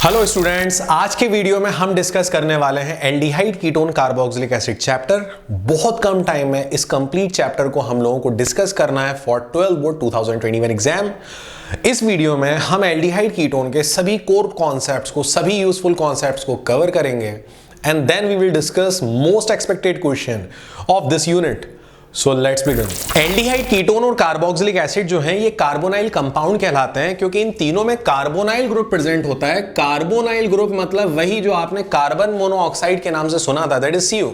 Hello students, आज के video में हम डिस्कस करने वाले हैं aldehyde ketone carboxylic acid chapter. बहुत कम टाइम में इस कंप्लीट चैप्टर को हम लोगों को डिस्कस करना है फॉर 12 बोर्ड 2021 एग्जाम। इस वीडियो में हम एल्डिहाइड कीटोन के सभी कोर कॉन्सेप्ट्स को, सभी यूजफुल कॉन्सेप्ट्स को कवर करेंगे and then we will discuss most expected question of this unit. So let's begin. Aldehyde ketone और कार्बोक्सिलिक एसिड जो हैं ये कार्बोनाइल कंपाउंड कहलाते हैं क्योंकि इन तीनों में कार्बोनाइल ग्रुप प्रेजेंट होता है। कार्बोनाइल ग्रुप मतलब वही जो आपने कार्बन मोनोऑक्साइड के नाम से सुना था, दैट इज CO।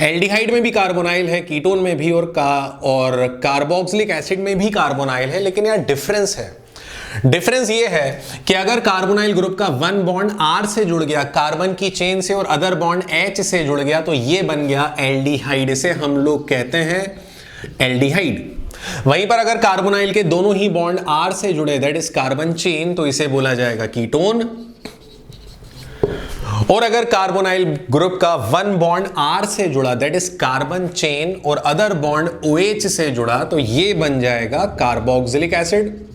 एल्डिहाइड में भी कार्बोनाइल है, कीटोन में भी और कार्बोक्सिलिक एसिड में भी कार्बोनाइल है, लेकिन यार डिफरेंस है। डिफरेंस ये है कि अगर कार्बोनाइल ग्रुप का वन बॉन्ड R से जुड़ गया कार्बन की चेन से और अदर बॉन्ड H से जुड़ गया तो ये बन गया एल्डिहाइड। इसे हम लोग कहते हैं एल्डिहाइड। वहीं पर अगर कार्बोनाइल के दोनों ही बॉन्ड R से जुड़े, दैट इज कार्बन चेन, तो इसे बोला जाएगा कीटोन। और अगर कार्बोनाइल ग्रुप का वन बॉन्ड R से जुड़ा, दैट इज कार्बन चेन, और अदर बॉन्ड OH से जुड़ा तो ये बन जाएगा कार्बोक्सिलिक एसिड।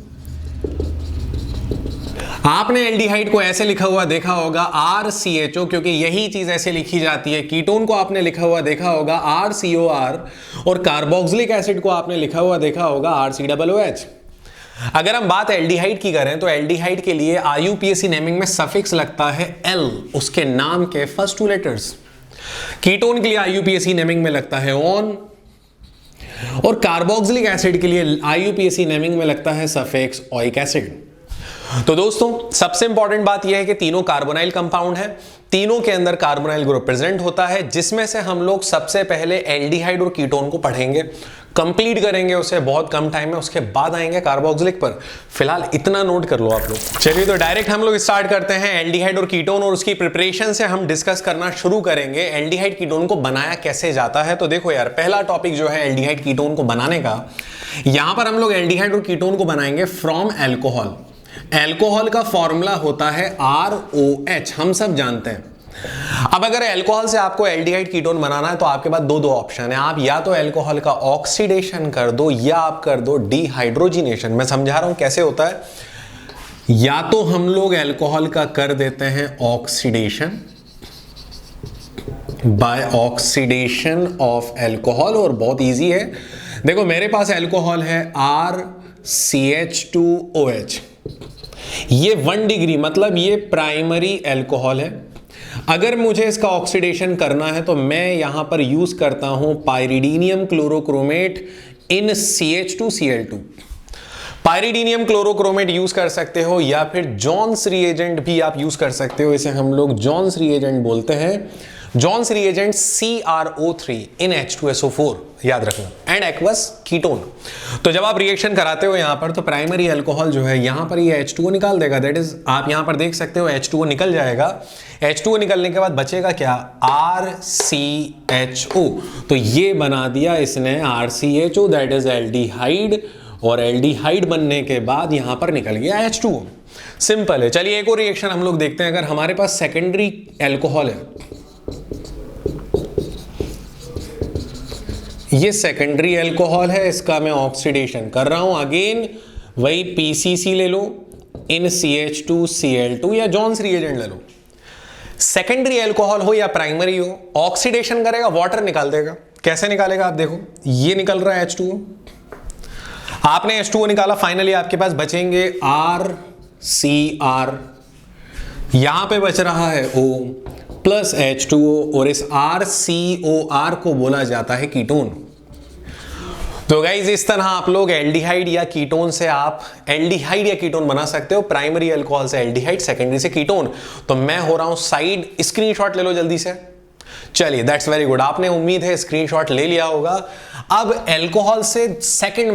आपने एल्डिहाइड को ऐसे लिखा हुआ देखा होगा RCHO, क्योंकि यही चीज ऐसे लिखी जाती है। कीटोन को आपने लिखा हुआ देखा होगा RCOR और कार्बोक्सिलिक एसिड को आपने लिखा हुआ देखा होगा RCOOH। अगर हम बात एल्डिहाइड की करें तो एल्डिहाइड के लिए IUPAC नेमिंग में सफिक्स लगता है L, उसके नाम के फर्स्ट 2 लेटर्स। कीटोन के लिए IUPAC नेमिंग में लगता है ON, और कार्बोक्सिलिक एसिड के लिए IUPAC नेमिंग में लगता है सफिक्स OIC एसिड। तो दोस्तों, सबसे इंपॉर्टेंट बात यह है कि तीनों कार्बोनाइल कंपाउंड है, तीनों के अंदर कार्बोनाइल ग्रुप प्रेजेंट होता है, जिसमें से हम लोग सबसे पहले एल्डिहाइड और कीटोन को पढ़ेंगे, कंप्लीट करेंगे उसे बहुत कम टाइम में, उसके बाद आएंगे कार्बोक्सिलिक पर। फिलहाल इतना नोट कर लो आप लोग। चलिए तो डायरेक्ट हम लोग स्टार्ट करते हैं एल्डिहाइड और कीटोन, और उसकी प्रिपरेशन से हम डिस्कस करना शुरू करेंगे एल्डिहाइड कीटोन को बनाया कैसे जाता है। तो देखो यार, पहला टॉपिक जो है एल्डिहाइड कीटोन को बनाने का, यहां पर हम लोग एल्डिहाइड और कीटोन को बनाएंगे फ्रॉम एल्कोहल। एल्कोहल का फॉर्मूला होता है ROH, हम सब जानते हैं। अब अगर एल्कोहल से आपको एल्डिहाइड कीटोन बनाना है तो आपके पास दो ऑप्शन है। आप या तो एल्कोहल का ऑक्सीडेशन कर दो या आप कर दो डिहाइड्रोजिनेशन। मैं समझा रहा हूं कैसे होता है। या तो हम लोग एल्कोहल का कर देते हैं oxidation by oxidation of alcohol, और बहुत इजी है। देखो मेरे पास एल्कोहल है RCH2OH, ये 1 डिग्री मतलब ये प्राइमरी एल्कोहल है। अगर मुझे इसका ऑक्सीडेशन करना है तो मैं यहां पर यूज करता हूं पाइरिडीनियम क्लोरोक्रोमेट इन CH2Cl2। पाइरिडीनियम क्लोरोक्रोमेट यूज कर सकते हो या फिर जॉन्स रिएजेंट भी आप यूज कर सकते हो। इसे हम लोग जॉन्स रिएजेंट बोलते हैं। जॉन्स रिएजेंट CrO3 इन H2SO4, याद रखना, एंड एक्वस कीटोन। तो जब आप रिएक्शन कराते हो यहां पर तो प्राइमरी अल्कोहल जो है यहां पर ये H2O निकाल देगा। दैट इज, आप यहां पर देख सकते हो H2O निकल जाएगा। H2O निकलने के बाद बचेगा क्या? RCHO। तो ये बना दिया इसने RCHO, दैट इज एल्डिहाइड, और एल्डिहाइड बनने के बाद यहां पर निकल गया H2O। सिंपल है। चलिए एक और रिएक्शन हम लोग देखते हैं। अगर हमारे पास सेकेंडरी एल्कोहल है, ये सेकेंडरी एल्कोहल है, इसका मैं ऑक्सीडेशन कर रहा हूं। अगेन वही PCC ले लो इन CH2Cl2 या जॉन्स रिएजेंट ले लो। सेकेंडरी एल्कोहल हो या प्राइमरी हो, ऑक्सीडेशन करेगा, वाटर निकाल देगा। कैसे निकालेगा आप देखो, ये निकल रहा है H2O, आपने H2O निकाला, फाइनली आपके पास बचेंगे RCR, यहां पे बच रहा है O प्लस H2O, और इस RCOR को बोला जाता है कीटोन। तो गाइज इस तरह आप लोग एल्डिहाइड या कीटोन से आप एल्डिहाइड या कीटोन बना सकते हो। प्राइमरी अल्कोहल से एल्डिहाइड, सेकेंडरी से कीटोन। तो मैं हो रहा हूं साइड, स्क्रीनशॉट ले लो जल्दी से। चलिए दैट्स वेरी गुड, आपने उम्मीद है स्क्रीनशॉट ले लिया होगा। अब एल्कोहल से सेकेंड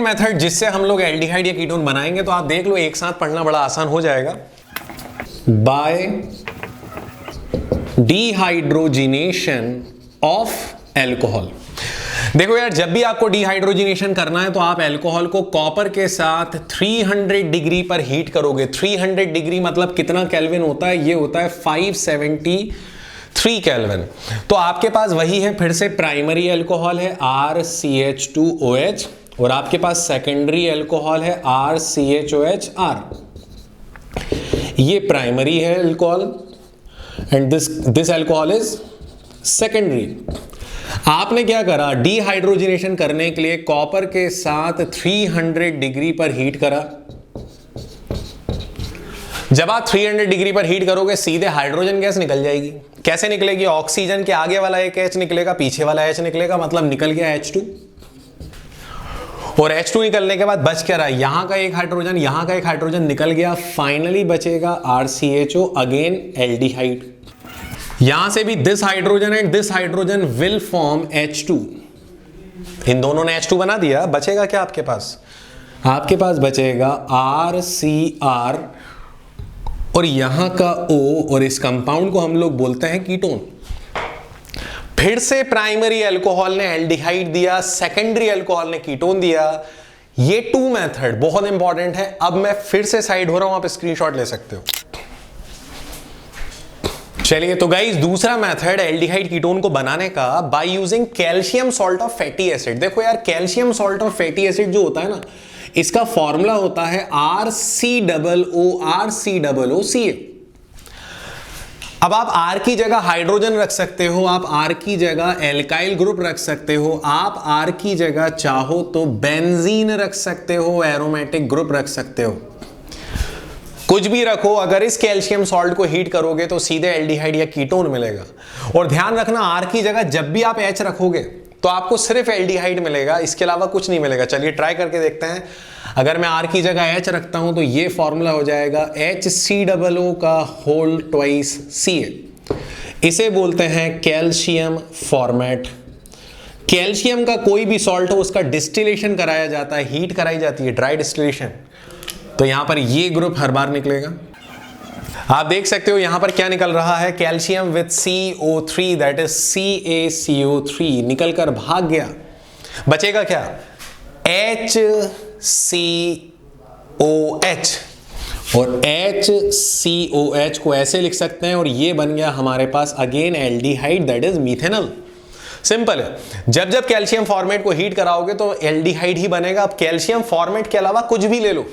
मेथड जिससे हम लोग एल्डिहाइड या कीटोन बनाएंगे, तो आप देख लो, एक साथ पढ़ना बड़ा आसान हो जाएगा। By dehydrogenation of alcohol. देखो यार, जब भी आपको डिहाइड्रोजिनेशन करना है तो आप एल्कोहल को कॉपर के साथ 300 डिग्री पर हीट करोगे। 300 डिग्री मतलब कितना केल्विन होता है? ये होता है 573 केल्विन। तो आपके पास वही है, फिर से प्राइमरी एल्कोहल है RCH2OH, और आपके पास सेकेंडरी अल्कोहल है RCHOHR, ये प्राइमरी है alcohol and this alcohol is secondary. आपने क्या करा, डिहाइड्रोजनेशन करने के लिए कॉपर के साथ 300 डिग्री पर हीट करा। जब आप 300 डिग्री पर हीट करोगे सीधे हाइड्रोजन गैस निकल जाएगी। कैसे निकलेगी? ऑक्सीजन के आगे वाला एक H निकलेगा, पीछे वाला H निकलेगा, मतलब निकल गया H2। और H2 निकलने के बाद बच क्या रहा? यहां का एक हाइड्रोजन, यहां का एक हाइड्रोजन निकल गया, फाइनली बचेगा RCHO, अगेन एल्डिहाइड। यहां से भी this hydrogen and this hydrogen will form H2। इन दोनों ने H2 बना दिया, बचेगा क्या आपके पास? आपके पास बचेगा RCR और यहां का O, और इस कंपाउंड को हम लोग बोलते हैं कीटोन। फिर से प्राइमरी अल्कोहल ने एल्डिहाइड दिया, सेकेंडरी अल्कोहल ने कीटोन दिया। ये 2 मेथड बहुत इंपॉर्टेंट है। अब मैं फिर से साइड हो रहा हूं, आप स्क्रीनशॉट ले सकते हो। चलिए, तो गाइस दूसरा मेथड एल्डिहाइड कीटोन को बनाने का by using calcium salt of fatty acid. देखो यार, calcium salt of fatty acid जो होता है ना, इसका फॉर्मूला होता है RCOOCA। अब आप R की जगह हाइड्रोजन रख सकते हो, आप R की जगह एल्काइल ग्रुप रख सकते हो, आप R की जगह चाहो तो बेंजीन रख सकते हो, एरोमेटिक ग्रुप रख सकते हो, कुछ भी रखो। अगर इस कैल्शियम सॉल्ट को हीट करोगे तो सीधे एल्डिहाइड या कीटोन मिलेगा। और ध्यान रखना, R की जगह जब भी आप H रखोगे तो आपको सिर्फ एल्डिहाइड मिलेगा, इसके अलावा कुछ नहीं मिलेगा। चलिए ट्राई करके देखते हैं। अगर मैं R की जगह H रखता हूं तो ये फॉर्मूला हो जाएगा HCOO का होल ट्वाइस Ca। इसे बोलते हैं कैल्शियम फॉर्मेट। कैल्शियम का कोई भी सॉल्ट हो उसका डिस्टिलेशन कराया जाता है, हीट कराई जाती है, ड्राई डिस्टिलेशन। तो यहां पर ये ग्रुप हर बार निकलेगा। आप देख सकते हो यहां पर क्या निकल रहा है, calcium with CO3 that is CaCO3 निकल कर भाग गया। बचेगा क्या? HCOH। और HCOH को ऐसे लिख सकते हैं और ये बन गया हमारे पास again aldehyde that is methanol. Simple है। जब जब कैल्शियम फॉर्मेट को हीट कराओगे तो एल्डिहाइड ही बनेगा। अब कैल्शियम फॉर्मेट के अलावा कुछ भी ले लो,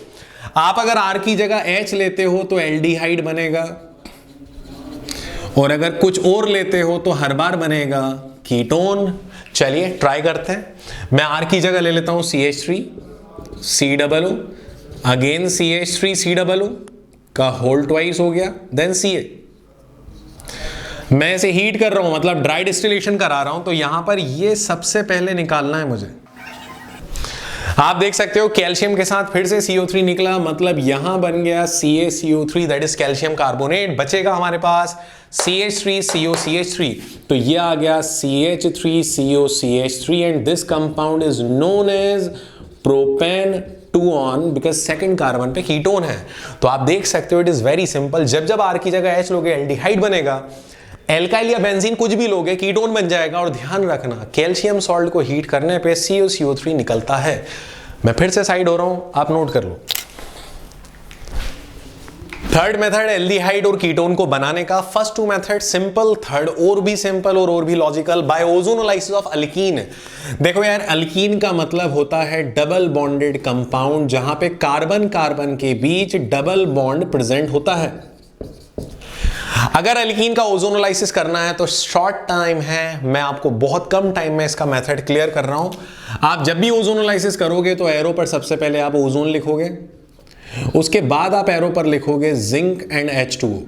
आप अगर R की जगह H लेते हो तो एल्डिहाइड बनेगा, और अगर कुछ और लेते हो तो हर बार बनेगा कीटोन। चलिए ट्राई करते हैं। मैं R की जगह ले लेता हूं CH3COO, अगेन CH3COO का होल ट्वाइस हो गया, देन Ca। मैं इसे हीट कर रहा हूं, मतलब ड्राई डिस्टिलेशन करा रहा हूं, तो यहां पर ये सबसे पहले निकालना है मुझे। आप देख सकते हो कैल्शियम के साथ फिर से CO3 निकला, मतलब यहां बन गया CaCO3 that is calcium carbonate. बचेगा हमारे पास CH3COCH3, तो ये आ गया CH3COCH3 and this compound is known as propane 2 because second carbon पे कीटोन है। तो आप देख सकते हो इट इज वेरी सिंपल। जब जब R की जगह H लोगे एल्डिहाइड बनेगा, एल्काइल या बेंजीन कुछ भी लोगे कीटोन बन जाएगा। और ध्यान रखना, कैल्शियम सॉल्ट को हीट करने पे COCO3 निकलता है। मैं फिर से साइड हो रहा हूं, आप नोट कर लो। थर्ड मेथड एल्डिहाइड और कीटोन को बनाने का। फर्स्ट 2 मेथड सिंपल, थर्ड और भी सिंपल और भी logical, by ozonolysis of alkene. देखो यार, अल्कीन का मतलब होता है डबल बॉन्डेड कंपाउंड, जहां पे कार्बन कार्बन के बीच डबल बॉन्ड प्रेजेंट होता है। अगर अल्कीन का ओजोनोलाइसिस करना है तो शॉर्ट टाइम है, मैं आपको बहुत कम टाइम में इसका मेथड क्लियर कर रहा हूं। आप जब भी ओजोनोलाइसिस करोगे तो एरो पर सबसे पहले आप ओजोन लिखोगे, उसके बाद आप एरो पर लिखोगे जिंक एंड H2O।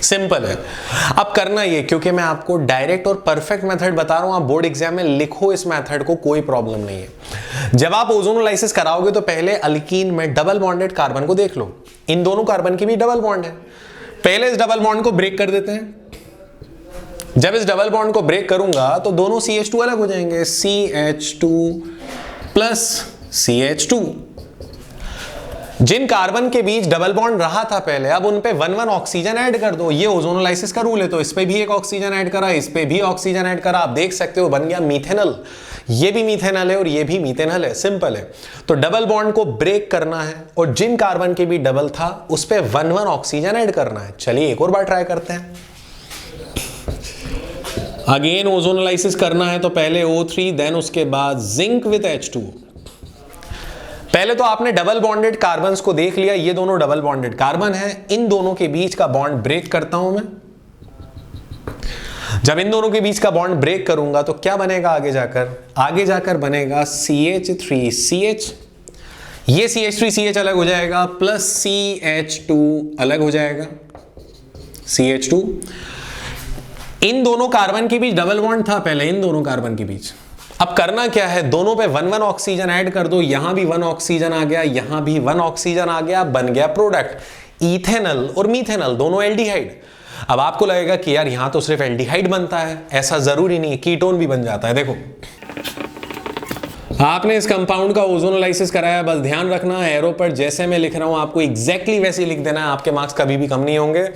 सिंपल है। अब करना ये, क्योंकि मैं आपको डायरेक्ट और परफेक्ट मेथड बता रहा हूं, आप बोर्ड एग्जाम में लिखो इस मेथड को, कोई प्रॉब्लम नहीं है। जब आप ओजोनोलाइसिस कराओगे तो पहले अल्कीन में डबल बॉन्डेड कार्बन को देख लो, इन दोनों कार्बन की भी डबल बॉन्ड है। पहले इस डबल बॉन्ड को ब्रेक कर देते हैं। जब इस डबल बॉन्ड को ब्रेक करूंगा तो दोनों CH2 अलग हो जाएंगे, CH2 प्लस CH2। जिन कार्बन के बीच डबल बॉन्ड रहा था पहले, अब उन पे 1-1 ऑक्सीजन ऐड कर दो। ये ओजोनोलाइसिस का रूल है, तो इस पे भी एक ऑक्सीजन ऐड करा, इस पे भी ऑक्सीजन ऐड करा। आप देख सकते हो बन गया मीथेनॉल। ये भी मीथेनॉल है और ये भी मीथेनॉल है। सिंपल है। तो डबल बॉन्ड को ब्रेक करना है और जिन कार्बन के भी डबल था उस पे 1-1 ऑक्सीजन ऐड करना है। चलिए एक और बार ट्राई करते हैं। अगेन ओजोनोलाइसिस करना है तो पहले O3, देन उसके बाद जिंक विद H2। पहले तो आपने डबल बॉन्डेड कार्बन्स को देख लिया, ये दोनों डबल बॉन्डेड कार्बन है, इन दोनों के बीच का बॉन्ड ब्रेक करता हूं मैं। जब इन दोनों के बीच का बॉन्ड ब्रेक करूंगा तो क्या बनेगा आगे जाकर बनेगा CH3CH, ये CH3CH अलग हो जाएगा प्लस CH2 अलग हो जाएगा, CH2। इन दोनों कार्बन के बीच डबल बॉन्ड था पहले, इन दोनों कार्बन के बीच। अब करना क्या है, दोनों पे 1 ऑक्सीजन ऐड कर दो, यहां भी 1 ऑक्सीजन आ गया, यहां भी 1 ऑक्सीजन आ गया, बन गया प्रोडक्ट इथेनॉल और मीथेनॉल, दोनों एल्डिहाइड। अब आपको लगेगा कि यार यहां तो सिर्फ एल्डिहाइड बनता है, ऐसा जरूरी नहीं है, कीटोन भी बन जाता है। देखो आपने इस कंपाउंड का ओजोनोलाइसिस कराया, बस ध्यान रखना एरो पर जैसे मैं लिख रहा हूं आपको एग्जैक्टली वैसे लिख देना है, आपके मार्क्स कभी भी कम नहीं होंगे।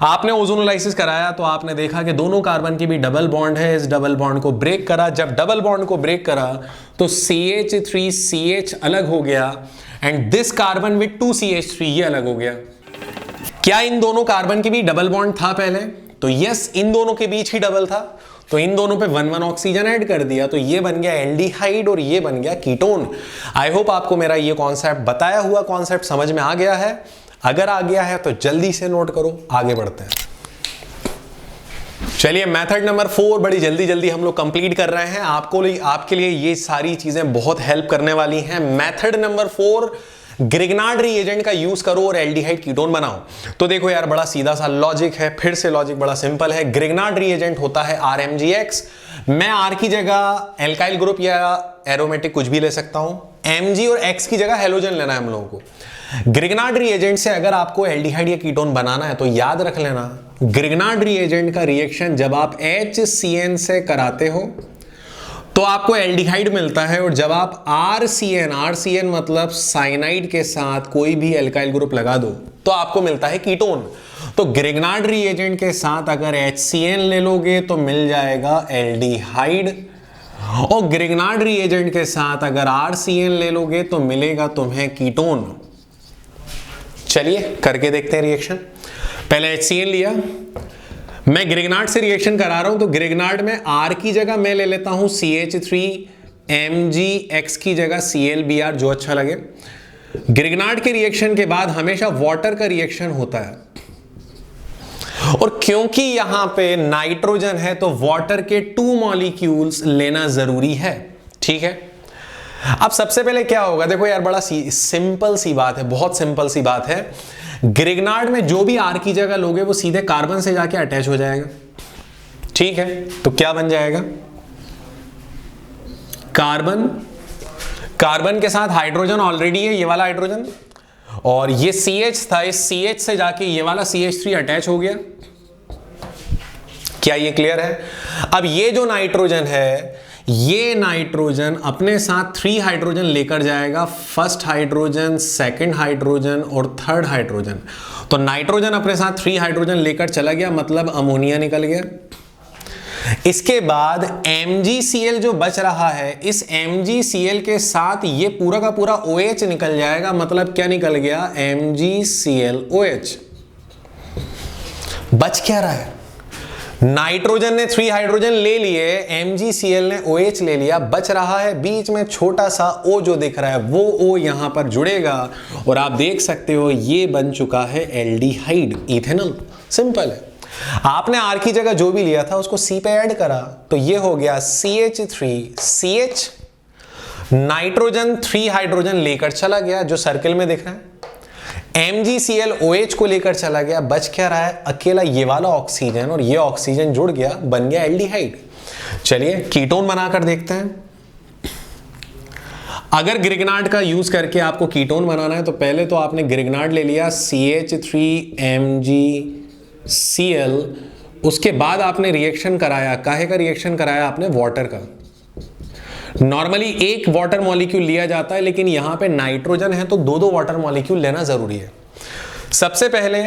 आपने ओजोनोलाइसिस कराया तो आपने देखा कि दोनों कार्बन की भी डबल बॉन्ड है, इस डबल बॉन्ड को ब्रेक करा, जब डबल बॉन्ड को ब्रेक करा तो CH3CH अलग हो गया and this carbon with 2 CH3 ये अलग हो गया। क्या इन दोनों कार्बन के भी डबल बॉन्ड था पहले? तो यस, इन दोनों के बीच ही डबल था, तो इन दोनों पे 1 ऑक्सीजन ऐड कर दिया, तो ये बन गया एल्डिहाइड और ये बन गया कीटोन। आई होप आपको मेरा ये कॉन्सेप्ट, बताया हुआ कॉन्सेप्ट समझ में आ गया है। अगर आ गया है तो जल्दी से नोट करो, आगे बढ़ते हैं। चलिए मेथड नंबर 4 बड़ी जल्दी जल्दी हम लोग कंप्लीट कर रहे हैं, आपके लिए ये सारी चीजें बहुत हेल्प करने वाली हैं। मेथड नंबर 4, ग्रिग्नार्ड रिएजेंट का यूज करो और एल्डिहाइड कीटोन बनाओ। तो देखो यार बड़ा सीधा सा लॉजिक है, फिर से लॉजिक बड़ा सिंपल है। ग्रिग्नार्ड रिएजेंट होता है RMgX, मैं R की जगह एल्काइल ग्रुप या एरोमेटिक कुछ भी ले सकता हूं, Mg और X की जगह हेलोजन लेना है हम लोगों को। ग्रिग्नार्ड रिएजेंट से अगर आपको एल्डिहाइड या कीटोन बनाना है तो याद रख लेना, ग्रिग्नार्ड रिएजेंट का रिएक्शन जब आप HCN से कराते हो तो आपको एल्डिहाइड मिलता है, और जब आप RCN मतलब साइनाइड के साथ कोई भी एल्काइल ग्रुप लगा दो तो आपको मिलता है कीटोन। तो ग्रिग्नार्ड रिएजेंट के साथ अगर HCN ले लोगे तो मिल जाएगा एल्डिहाइड, और ग्रिग्नार्ड रिएजेंट के साथ अगर RCN ले लोगे तो मिलेगा तुम्हें कीटोन। चलिए करके देखते हैं रिएक्शन। पहले HCN लिया, मैं ग्रिग्नार्ड से रिएक्शन करा रहा हूं, तो ग्रिग्नार्ड में R की जगह मैं ले लेता हूं CH3, MgX की जगह ClBr, जो अच्छा लगे। ग्रिग्नार्ड के रिएक्शन के बाद हमेशा वाटर का रिएक्शन होता है, और क्योंकि यहां पे नाइट्रोजन है तो वाटर के 2 मॉलिक्यूल्स लेना जरूरी है, ठीक है। अब सबसे पहले क्या होगा, देखो यार बड़ा सिंपल सी बात है, बहुत सिंपल सी बात है। ग्रिग्नार्ड में जो भी R की जगह लोगे वो सीधे कार्बन से जाके अटैच हो जाएगा, ठीक है। तो क्या बन जाएगा, कार्बन के साथ हाइड्रोजन ऑलरेडी है, ये वाला हाइड्रोजन, और ये CH था, इस CH से जाके ये वाला CH3 अटैच हो गया। क्या ये क्लियर है? अब ये जो नाइट्रोजन है, ये नाइट्रोजन अपने साथ 3 हाइड्रोजन लेकर जाएगा, फर्स्ट हाइड्रोजन, सेकंड हाइड्रोजन और थर्ड हाइड्रोजन। तो नाइट्रोजन अपने साथ 3 हाइड्रोजन लेकर चला गया, मतलब अमोनिया निकल गया। इसके बाद MgCl जो बच रहा है, इस MgCl के साथ ये पूरा का पूरा OH निकल जाएगा, मतलब क्या निकल गया, MgClOH। बच क्या रहा है, नाइट्रोजन ने 3 हाइड्रोजन ले लिए, MgCl ने OH ले लिया, बच रहा है बीच में छोटा सा O जो दिख रहा है, वो O यहां पर जुड़ेगा और आप देख सकते हो ये बन चुका है एल्डिहाइड, इथेनॉल। सिंपल है, आपने R की जगह जो भी लिया था उसको C पे ऐड करा तो ये हो गया CH3CH, नाइट्रोजन 3 हाइड्रोजन लेकर चला गया जो सर्किल में दिख रहा है, MgCl OH को लेकर चला गया, बच क्या रहा है, अकेला ये वाला ऑक्सीजन, और ये ऑक्सीजन जुड़ गया, बन गया एल्डिहाइड। चलिए कीटोन बनाकर देखते हैं। अगर ग्रिग्नार्ड का यूज करके आपको कीटोन बनाना है तो पहले तो आपने ग्रिग्नार्ड ले लिया CH3MgCl, उसके बाद आपने रिएक्शन कराया, काहे का रिएक्शन कराया आपने, वाटर का। नॉर्मली एक वाटर मॉलिक्यूल लिया जाता है, लेकिन यहां पे नाइट्रोजन है तो 2 वाटर मॉलिक्यूल लेना जरूरी है। सबसे पहले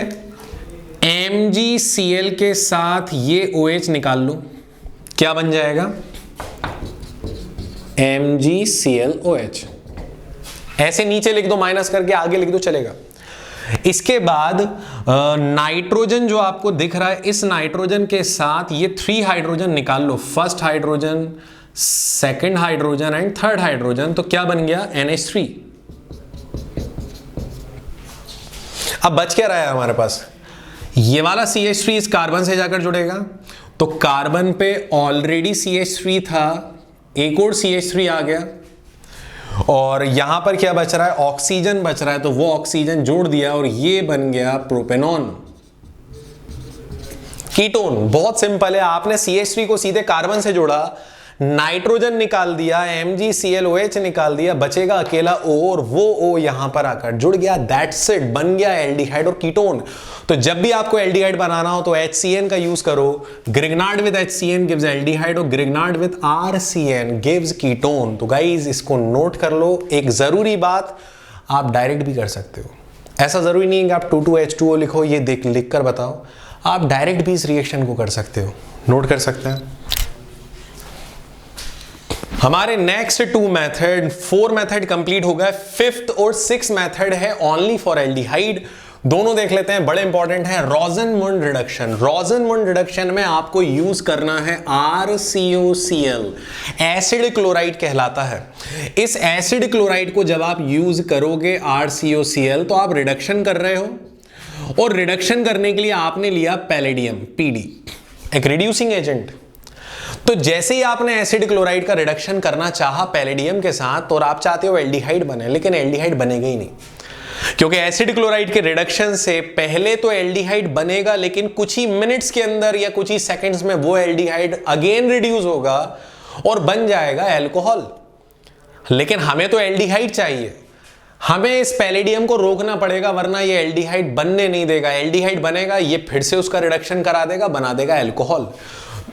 MgCl के साथ ये OH निकाल लो, क्या बन जाएगा, MgClOH। ऐसे नीचे लिख दो, माइनस करके आगे लिख दो, चलेगा। इसके बाद नाइट्रोजन जो आपको दिख रहा है, इस नाइट्रोजन के साथ ये 3 हाइड्रोजन निकाल लो, first hydrogen, second hydrogen and third hydrogen, तो क्या बन गया, NH3। अब बच क्या रहा है हमारे पास, ये वाला CH3 इस कार्बन से जाकर जुड़ेगा, तो कार्बन पे ऑलरेडी CH3 था, एक और CH3 आ गया, और यहां पर क्या बच रहा है, ऑक्सीजन बच रहा है, तो वो ऑक्सीजन जोड़ दिया और ये बन गया प्रोपेनॉन, कीटोन। बहुत सिंपल है, आपने CH3 को सीधे कार्बन से जोड़ा, नाइट्रोजन निकाल दिया, MgClOH निकाल दिया, बचेगा अकेला O, और वो O यहां पर आकर जुड़ गया, दैट्स इट, बन गया एल्डिहाइड और कीटोन। तो जब भी आपको एल्डिहाइड बनाना हो तो HCN का यूज करो, Grignard with HCN gives aldehyde और Grignard with RCN gives ketone. तो गाइस इसको नोट कर लो। एक जरूरी बात, आप डायरेक्ट भी कर सकते हो, ऐसा जरूरी नहीं है कि आप 2,2H2O लिखो, ये लिख कर बताओ, आप डायरेक्ट भी इस रिएक्शन को कर सकते हो, नोट कर सकते हैं। हमारे नेक्स्ट 2 मेथड, 4 मेथड कंप्लीट हो गए, 5th और 6th मेथड है ओनली फॉर एल्डिहाइड। दोनों देख लेते हैं, बड़े इंपॉर्टेंट है। रोजेनमुंड रिडक्शन, रोजेनमुंड रिडक्शन में आपको यूज करना है RCOCl, एसिड क्लोराइड कहलाता है। इस एसिड क्लोराइड को जब आप यूज करोगे RCOCl, तो आप रिडक्शन कर रहे हो, और रिडक्शन करने के लिए आपने लिया पैलेडियम PD, एक रिड्यूसिंग एजेंट। तो जैसे ही आपने एसिड क्लोराइड का रिडक्शन करना चाहा पैलेडियम के साथ, और आप चाहते हो एल्डिहाइड बने, लेकिन एल्डिहाइड बनेगा ही नहीं, क्योंकि एसिड क्लोराइड के रिडक्शन से पहले तो एल्डिहाइड बनेगा, लेकिन कुछ ही मिनट्स के अंदर या कुछ ही सेकंड्स में वो एल्डिहाइड अगेन रिड्यूस होगा और बन जाएगा अल्कोहल। लेकिन हमें तो एल्डिहाइड चाहिए, हमें इस पैलेडियम को रोकना पड़ेगा, वरना ये एल्डिहाइड बनने नहीं देगा। एल्डिहाइड बनेगा, ये फिर से उसका रिडक्शन करा देगा, बना देगा अल्कोहल।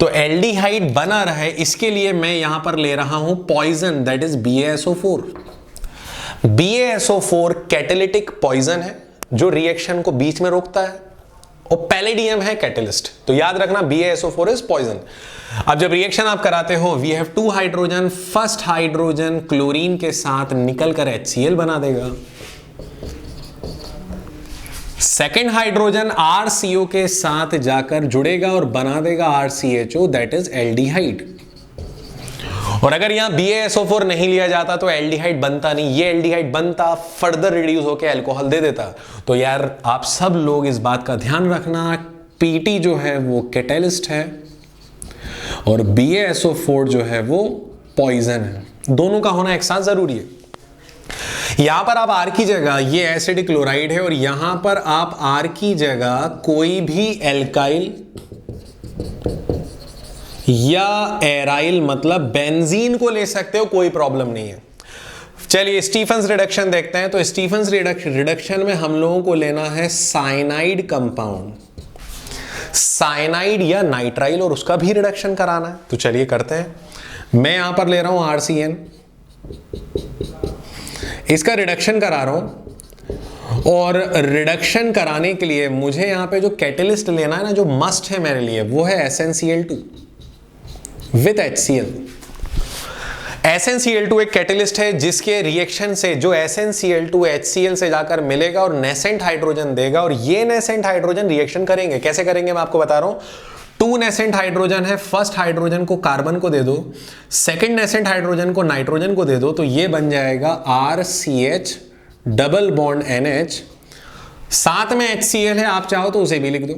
तो एल्डिहाइड बना रहे, इसके लिए मैं यहां पर ले रहा हूं poison, that is BaSO4। BaSO4 catalytic poison है जो रिएक्शन को बीच में रोकता है, और पैलेडियम है कैटलिस्ट। तो याद रखना BaSO4 इज पॉइजन। अब जब रिएक्शन आप कराते हो, we have 2 hydrogen, first hydrogen chlorine के साथ निकलकर HCl बना देगा, सेकेंड हाइड्रोजन RCO के साथ जाकर जुड़ेगा और बना देगा RCHO, दैट इज एल्डिहाइड। और अगर यहां BaSO4 नहीं लिया जाता तो एल्डिहाइड बनता नहीं, ये एल्डिहाइड बनता, फर्दर रिड्यूस होकर अल्कोहल दे देता। तो यार आप सब लोग इस बात का ध्यान रखना, PT जो है वो कैटलिस्ट है और BaSO4 जो है वो पॉइजन है। दोनों का होना एक साथ जरूरी है। यहां पर आप R की जगह, ये एसिड क्लोराइड है, और यहां पर आप R की जगह कोई भी एल्काइल या एराइल मतलब बेंजीन को ले सकते हो, कोई प्रॉब्लम नहीं है। चलिए स्टीफन्स रिडक्शन देखते हैं। तो स्टीफन्स रिडक्शन में हम लोगों को लेना है साइनाइड कंपाउंड, साइनाइड या नाइट्राइल, और उसका भी रिडक्शन कराना है। तो चलिए करते हैं। मैं यहां पर ले रहा हूं RCN, इसका रिडक्शन करा रहा हूं, और रिडक्शन कराने के लिए मुझे यहां पे जो कैटलिस्ट लेना है ना, जो मस्ट है मेरे लिए, वो है SnCl2 विद HCl। SnCl2 एक कैटलिस्ट है जिसके रिएक्शन से जो SnCl2 HCl से जाकर मिलेगा और नेसेंट हाइड्रोजन देगा, और ये नेसेंट हाइड्रोजन रिएक्शन करेंगे। कैसे करेंगे मैं आपको बता रहा हूं। 2 नेसेंट हाइड्रोजन है, फर्स्ट हाइड्रोजन को कार्बन को दे दो, सेकंड नेसेंट हाइड्रोजन को नाइट्रोजन को दे दो, तो ये बन जाएगा RCH डबल बॉन्ड NH, साथ में HCl है, आप चाहो तो उसे भी लिख दो।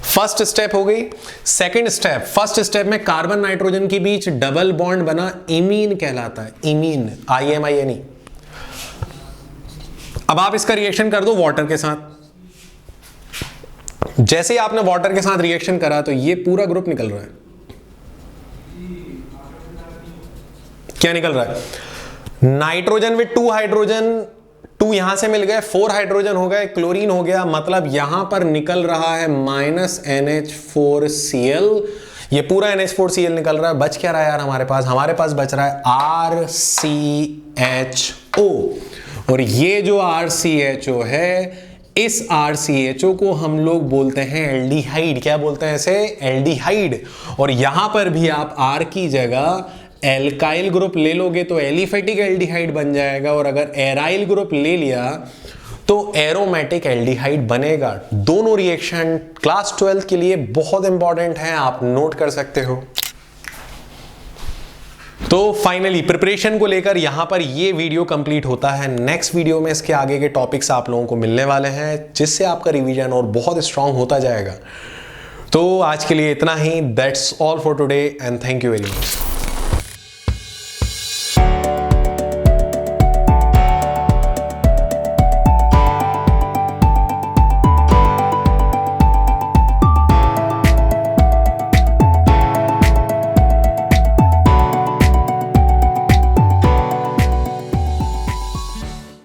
फर्स्ट स्टेप हो गई। सेकंड स्टेप, फर्स्ट स्टेप में कार्बन नाइट्रोजन के बीच डबल बॉन्ड बना, इमीन कहलाता है, इमीन, IMINE। अब आप इसका रिएक्शन कर दो वाटर के साथ। जैसे ही आपने वाटर के साथ रिएक्शन करा तो ये पूरा ग्रुप निकल रहा है। क्या निकल रहा है? नाइट्रोजन विद 2 हाइड्रोजन, 2 यहां से मिल गए, 4 हाइड्रोजन हो गए, क्लोरीन हो गया, मतलब यहां पर निकल रहा है -NH4Cl। ये पूरा NH4Cl निकल रहा है। बच क्या रहा है यार हमारे पास? हमारे पास बच रहा है RCHO, और ये जो RCHO है, इस RCHO को हम लोग बोलते हैं एल्डिहाइड। क्या बोलते हैं इसे? एल्डिहाइड। और यहां पर भी आप R की जगह एल्काइल ग्रुप ले लोगे तो एलिफेटिक एल्डिहाइड बन जाएगा, और अगर एराइल ग्रुप ले लिया तो एरोमेटिक एल्डिहाइड बनेगा। दोनों रिएक्शन क्लास 12 के लिए बहुत इंपॉर्टेंट है, आप नोट कर सकते हो। तो फाइनली प्रिपरेशन को लेकर यहां पर ये वीडियो कंप्लीट होता है। नेक्स्ट वीडियो में इसके आगे के टॉपिक्स आप लोगों को मिलने वाले हैं, जिससे आपका रिवीजन और बहुत स्ट्रांग होता जाएगा। तो आज के लिए इतना ही। That's all for today and thank you very much.